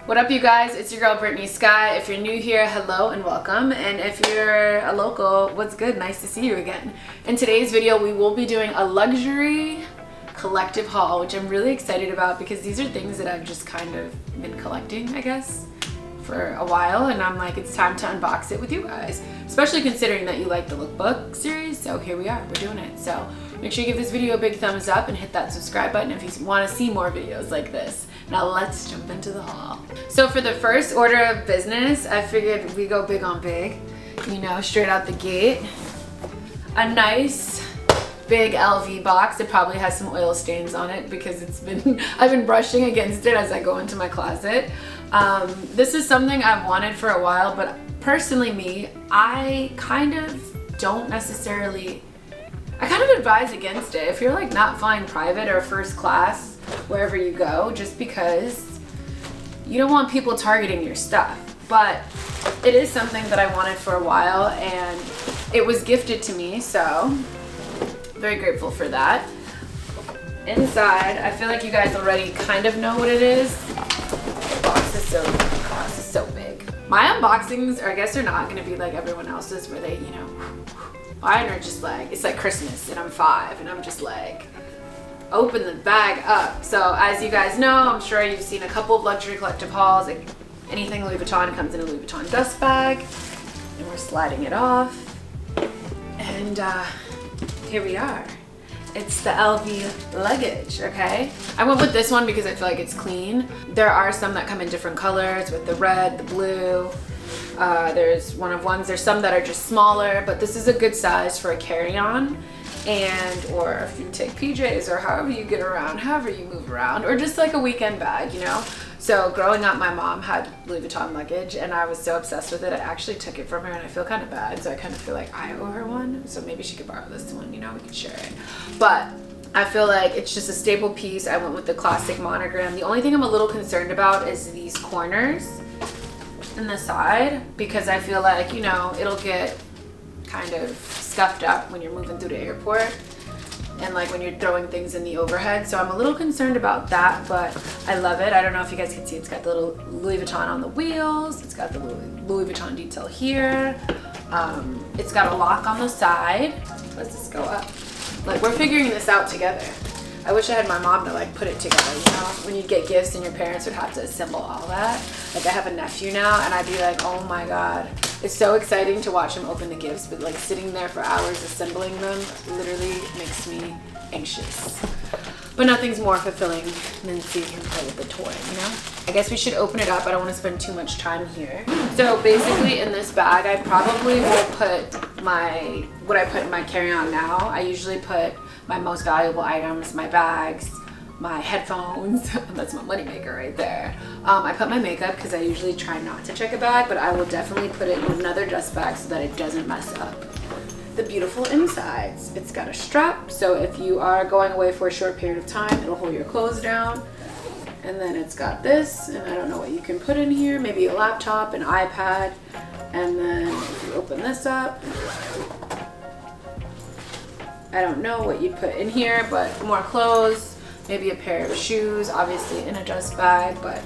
What up, you guys? It's your girl Brittany Sky. If you're new here, hello and welcome. And if you're a local, what's good? Nice to see you again. In today's video, we will be doing a luxury collective haul, which I'm really excited about because these are things that I've just kind of been collecting, I guess, for a while. And I'm like, it's time to unbox it with you guys, especially considering that you like the lookbook series. So here we are, we're doing it. So make sure you give this video a big thumbs up and hit that subscribe button if you want to see more videos like this. Now let's jump into the haul. So for the first order of business, I figured we go big on big, you know, straight out the gate. A nice big LV box. It probably has some oil stains on it because I've been brushing against it as I go into my closet. This is something I've wanted for a while, but personally I kind of advise against it. If you're like not flying private or first class wherever you go, just because you don't want people targeting your stuff. But it is something that I wanted for a while and it was gifted to me, so very grateful for that. Inside, I feel like you guys already kind of know what it is. The box is so big. My unboxings, I guess, are not going to be like everyone else's where they, you know, mine are just like, it's like Christmas and I'm 5 and I'm just like, open the bag up. So as you guys know, I'm sure you've seen a couple of luxury collective hauls. Like anything Louis Vuitton comes in a Louis Vuitton dust bag, and we're sliding it off. And here we are. It's the LV luggage, okay? I went with this one because I feel like it's clean. There are some that come in different colors with the red, the blue. There's one-of-ones. There's some that are just smaller, but this is a good size for a carry-on. Or if you take PJs or however you get around, however you move around, or just like a weekend bag, you know? So growing up, my mom had Louis Vuitton luggage and I was so obsessed with it. I actually took it from her and I feel kind of bad. So I kind of feel like I owe her one. So maybe she could borrow this one, you know, we could share it. But I feel like it's just a staple piece. I went with the classic monogram. The only thing I'm a little concerned about is these corners in the side, because I feel like, you know, it'll get kind of scuffed up when you're moving through the airport and like when you're throwing things in the overhead. So I'm a little concerned about that, but I love it. I don't know if you guys can see, it's got the little Louis Vuitton on the wheels. It's got the Louis Vuitton detail here. It's got a lock on the side. Let's just go up. Like, we're figuring this out together. I wish I had my mom to like put it together, you know, when you'd get gifts and your parents would have to assemble all that. Like I have a nephew now and I'd be like, oh my God. It's so exciting to watch him open the gifts, but like sitting there for hours assembling them literally makes me anxious. But nothing's more fulfilling than seeing him play with the toy, you know? I guess we should open it up. I don't want to spend too much time here. So basically in this bag, I probably will put what I put in my carry-on now. I usually put my most valuable items, my bags, my headphones. That's my moneymaker right there. I put my makeup because I usually try not to check a bag, but I will definitely put it in another dust bag so that it doesn't mess up the beautiful insides. It's got a strap, so if you are going away for a short period of time, it'll hold your clothes down. And then it's got this, and I don't know what you can put in here, maybe a laptop, an iPad, and then if you open this up, I don't know what you'd put in here, but more clothes, maybe a pair of shoes, obviously in a dust bag, but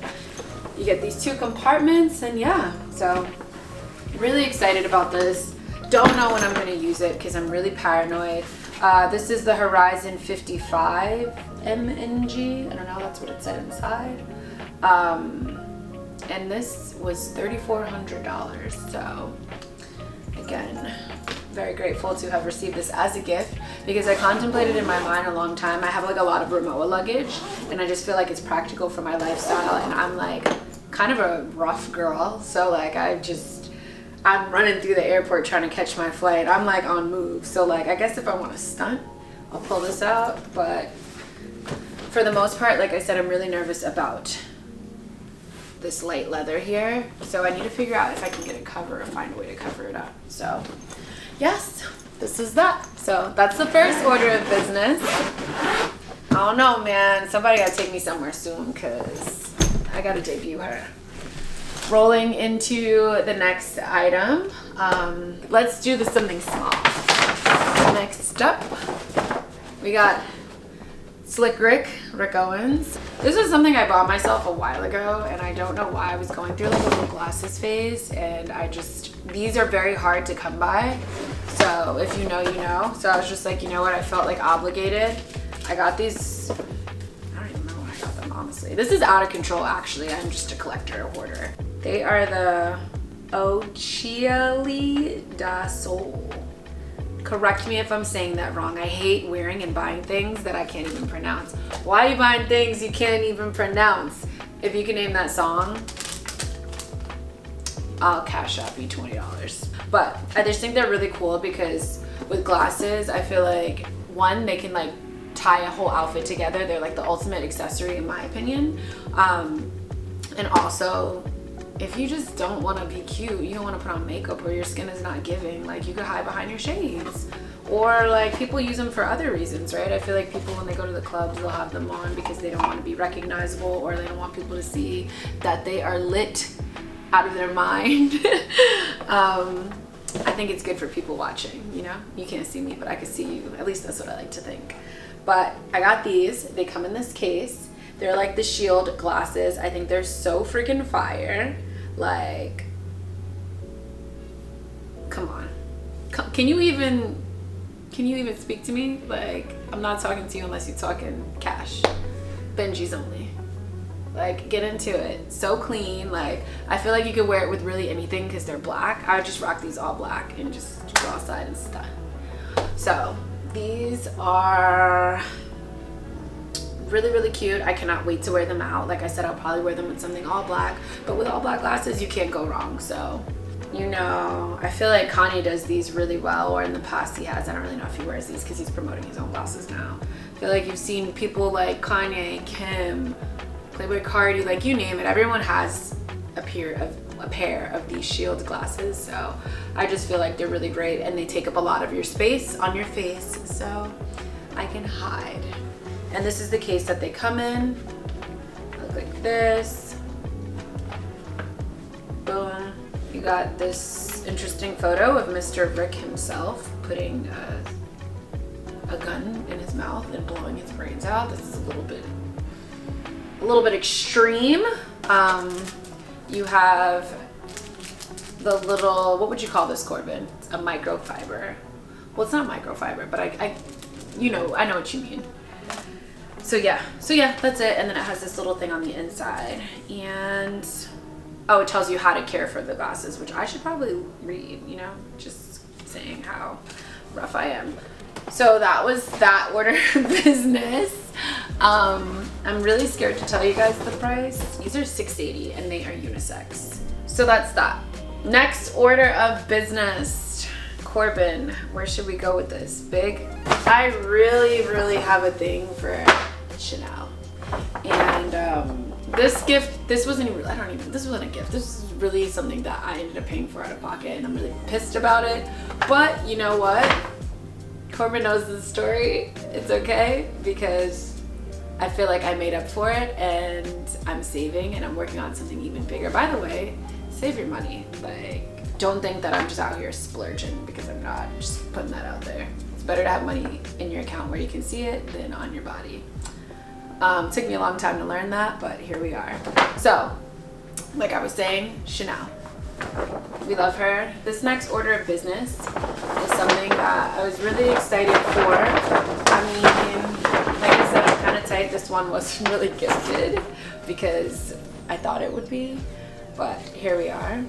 you get these 2 compartments, and yeah, so really excited about this. Don't know when I'm going to use it because I'm really paranoid. This is the Horizon 55 MNG. I don't know, that's what it said inside. And this was $3,400. So again, very grateful to have received this as a gift because I contemplated in my mind a long time. I have like a lot of Rimowa luggage and I just feel like it's practical for my lifestyle, and I'm like kind of a rough girl. So like I'm running through the airport trying to catch my flight. I'm like on move. So like, I guess if I want to stunt, I'll pull this out. But for the most part, like I said, I'm really nervous about this light leather here. So I need to figure out if I can get a cover or find a way to cover it up. So yes, this is that. So that's the first order of business. I don't know, man. Somebody gotta take me somewhere soon because I gotta debut her. Rolling into the next item, let's do something small. Next up, we got Slick Rick Owens. This was something I bought myself a while ago, and I don't know why. I was going through like a little glasses phase, and these are very hard to come by. So if you know, you know. So I was just like, you know what? I felt like obligated. I got these, I don't even know when I got them, honestly. This is out of control, actually. I'm just a collector, a hoarder. They are the Occhiali da Sol. Correct me if I'm saying that wrong. I hate wearing and buying things that I can't even pronounce. Why are you buying things you can't even pronounce? If you can name that song, I'll cash out you $20. But I just think they're really cool because with glasses, I feel like, one, they can like tie a whole outfit together. They're like the ultimate accessory in my opinion. And also, if you just don't want to be cute, you don't want to put on makeup or your skin is not giving, like you could hide behind your shades. Or like people use them for other reasons, right? I feel like people when they go to the clubs, they'll have them on because they don't want to be recognizable or they don't want people to see that they are lit out of their mind. I think it's good for people watching, you know? You can't see me, but I can see you. At least that's what I like to think. But I got these. They come in this case. They're like the Shield glasses. I think they're so freaking fire. Like, come on. Can you even speak to me? Like, I'm not talking to you unless you're talking cash. Benji's only. Like, get into it. So clean. Like, I feel like you could wear it with really anything because they're black. I would just rock these all black and just go outside and stuff. So these are really, really cute. I cannot wait to wear them out. Like I said, I'll probably wear them with something all black, but with all black glasses, you can't go wrong. So, you know, I feel like Kanye does these really well, or in the past he has. I don't really know if he wears these because he's promoting his own glasses now. I feel like you've seen people like Kanye, Kim, Playboy Cardi, like you name it. Everyone has a pair of these Shield glasses. So I just feel like they're really great and they take up a lot of your space on your face. So I can hide. And this is the case that they come in. Look like this. Boom. You got this interesting photo of Mr. Rick himself putting a gun in his mouth and blowing his brains out. This is a little bit extreme. You have the little, what would you call this, Corbin? It's a microfiber. Well, it's not microfiber, but I know what you mean. So yeah, that's it. And then it has this little thing on the inside. And, oh, it tells you how to care for the glasses, which I should probably read, you know, just saying how rough I am. So that was that order of business. I'm really scared to tell you guys the price. These are $6.80 and they are unisex. So that's that. Next order of business. Corbin, where should we go with this? Big? I really, really have a thing for Chanel. And this gift, this wasn't a gift. This was really something that I ended up paying for out of pocket, and I'm really pissed about it. But you know what? Corbin knows the story. It's okay because I feel like I made up for it and I'm saving and I'm working on something even bigger. By the way, save your money. Like, don't think that I'm just out here splurging, because I'm not. Just putting that out there. It's better to have money in your account where you can see it than on your body. Took me a long time to learn that, but here we are. So, like I was saying, Chanel. We love her. This next order of business is something that I was really excited for. I mean, like I said, I'm kind of tight. This one wasn't really gifted because I thought it would be, but here we are.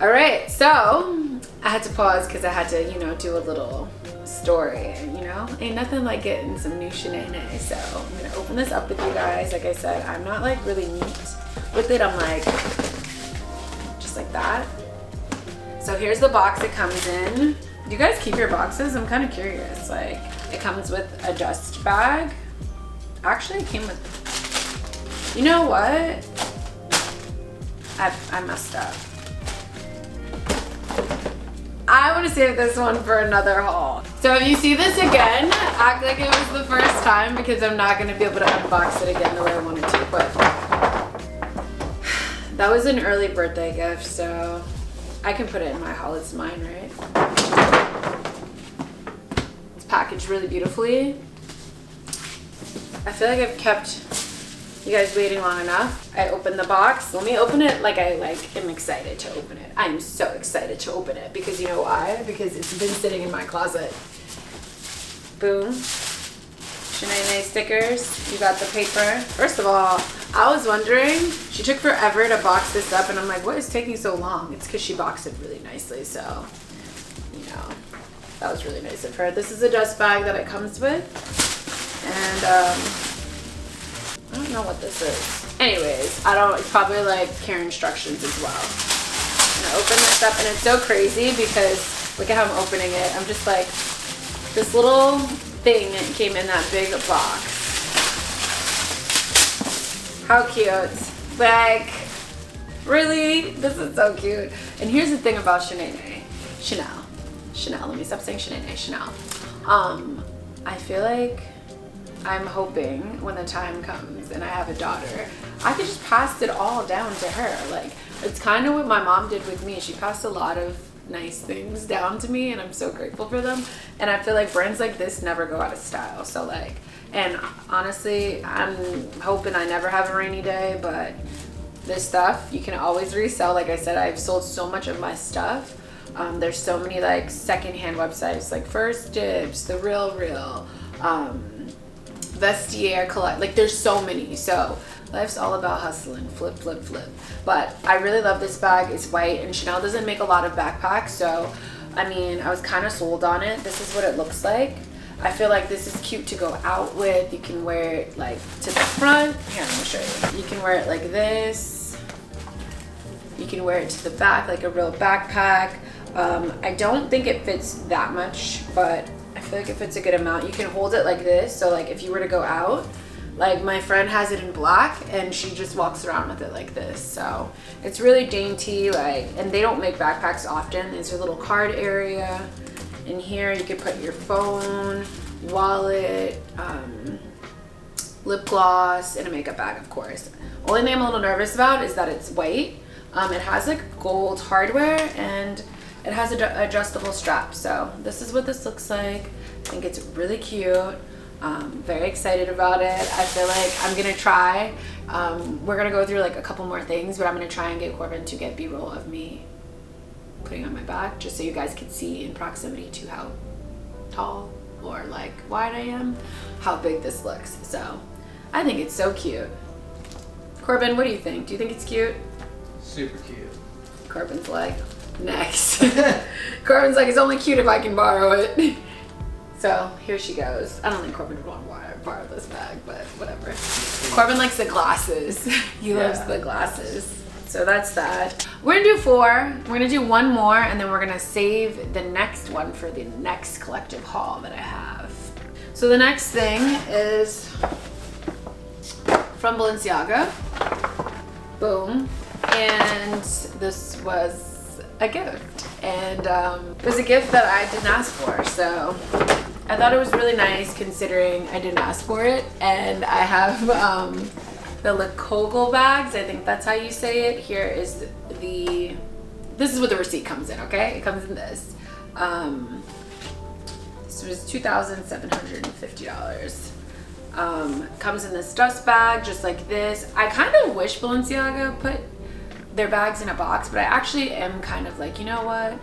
All right, so I had to pause because I had to, you know, do a little story, you know? Ain't nothing like getting some new shenanigans. So I'm gonna open this up with you guys. Like I said, I'm not like really neat with it. I'm like, just like that. So here's the box it comes in. Do you guys keep your boxes? I'm kind of curious. Like, it comes with a dust bag. Actually, it came with, you know what? I messed up. I want to save this one for another haul. So if you see this again, act like it was the first time, because I'm not going to be able to unbox it again the way I wanted to. But that was an early birthday gift, so I can put it in my haul. It's mine, right? It's packaged really beautifully. I feel like I've kept you guys waiting long enough. I opened the box. Let me open it like I am excited to open it. I am so excited to open it because you know why? Because it's been sitting in my closet. Boom. Shanae stickers. You got the paper. First of all, I was wondering, she took forever to box this up and I'm like, what is taking so long? It's because she boxed it really nicely, so, you know, that was really nice of her. This is a dust bag that it comes with. And, I don't know what this is. Anyways, it's probably like care instructions as well. I'm gonna open this up and it's so crazy because look at how I'm opening it. I'm just like, this little thing came in that big box. How cute. Like, really? This is so cute. And here's the thing about Chanel, let me stop saying Chanel. I feel like I'm hoping when the time comes and I have a daughter, I could just pass it all down to her. Like, it's kind of what my mom did with me. She passed a lot of nice things down to me and I'm so grateful for them. And I feel like brands like this never go out of style. So like, and honestly, I'm hoping I never have a rainy day, but this stuff you can always resell. Like I said, I've sold so much of my stuff. There's so many like secondhand websites like First Dibs, The Real, Vestiaire Collect. Like there's so many. So life's all about hustling, flip. But I really love this bag. It's white and Chanel doesn't make a lot of backpacks. So, I mean, I was kind of sold on it. This is what it looks like. I feel like this is cute to go out with. You can wear it like to the front. Here, let me show you. You can wear it like this. You can wear it to the back like a real backpack. I don't think it fits that much, but I feel like it fits a good amount. You can hold it like this. So like if you were to go out, like my friend has it in black and she just walks around with it like this. So it's really dainty, like, and they don't make backpacks often. There's a little card area. In here you can put your phone, wallet, lip gloss, and a makeup bag, of course. Only thing I'm a little nervous about is that it's white. It has like gold hardware and it has an adjustable strap. So this is what this looks like. I think it's really cute. Very excited about it. I feel like I'm gonna try. We're gonna go through like a couple more things, but I'm gonna try and get Corbin to get B-roll of me putting on my back, just so you guys can see in proximity to how tall or like wide I am, how big this looks. So I think it's so cute. Corbin, what do you think? Do you think it's cute? Super cute. Corbin's like, next. Corbin's like, it's only cute if I can borrow it. So here she goes. I don't think Corbin would want to borrow this bag, but whatever. Corbin likes the glasses. He loves the glasses. So that's that. We're gonna do 4. We're gonna do one more and then we're gonna save the next one for the next collective haul that I have. So the next thing is from Balenciaga. Boom. And this was a gift. And it was a gift that I didn't ask for. So I thought it was really nice considering I didn't ask for it. And I have the Cagole bags. I think that's how you say it. Here is this is what the receipt comes in, okay? It comes in this. This was $2,750. Comes in this dust bag, just like this. I kind of wish Balenciaga put their bags in a box, but I actually am kind of like, you know what?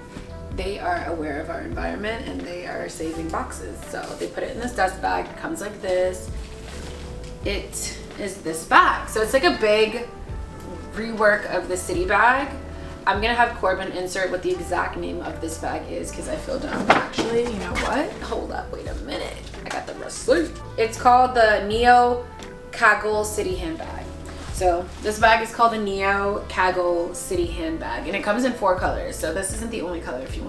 They are aware of our environment and they are saving boxes. So they put it in this dust bag. It comes like this. It is this bag. So it's like a big rework of the city bag. I'm gonna have Corbin insert what the exact name of this bag is because I feel dumb. Actually, you know what? Hold up, wait a minute. I got the receipt. It's called the Neo Cagole City Handbag. So this bag is called the Neo Cagole City Handbag and it comes in 4 colors. So this isn't the only color if you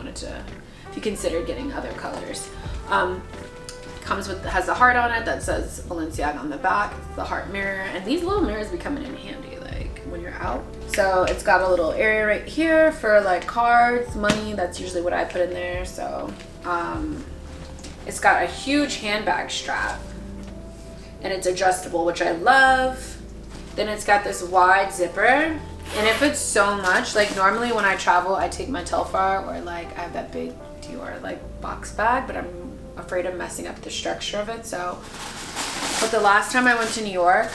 consider getting other colors. Has a heart on it that says Balenciaga on the back. It's the heart mirror, and these little mirrors be coming in handy like when you're out. So it's got a little area right here for like cards, money. That's usually what I put in there. So it's got a huge handbag strap and it's adjustable, which I love. Then it's got this wide zipper and it fits so much. Like normally when I travel, I take my Telfar or like I have that big Dior like box bag, but I'm afraid of messing up the structure of it. So But the last time I went to New York,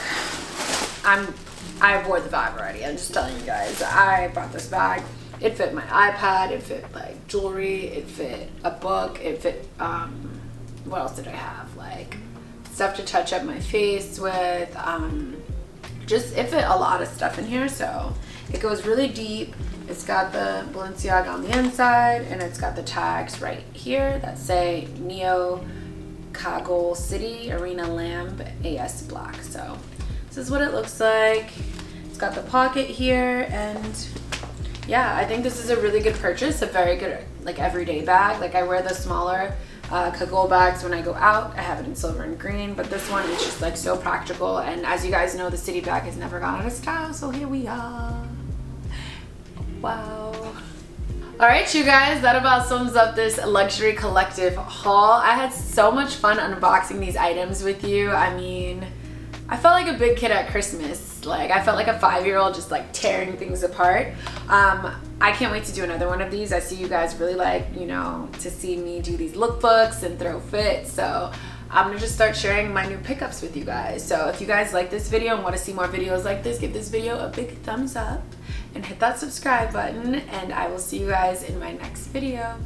I wore the bag already. I'm just telling you guys. I brought this bag. It fit my iPad. It fit like jewelry. It fit a book. It fit, what else did I have? Like stuff to touch up my face with. Just, it fit a lot of stuff in here. So it goes really deep. It's got the Balenciaga on the inside, and it's got the tags right here that say Neo Cagole City Arena Lamb AS Black. So this is what it looks like. It's got the pocket here, and yeah, I think this is a really good purchase. A very good like everyday bag. Like I wear the smaller Cagole bags when I go out. I have it in silver and green, but this one is just like so practical. And as you guys know, the city bag has never gone out of style, so here we are. Wow. All right, you guys, that about sums up this luxury collective haul. I had so much fun unboxing these items with you. I mean, I felt like a big kid at Christmas. Like I felt like a 5-year-old just like tearing things apart. I can't wait to do another one of these. I see you guys really like, you know, to see me do these lookbooks and throw fits. So I'm gonna just start sharing my new pickups with you guys. So if you guys like this video and want to see more videos like this, give this video a big thumbs up and hit that subscribe button, and I will see you guys in my next video.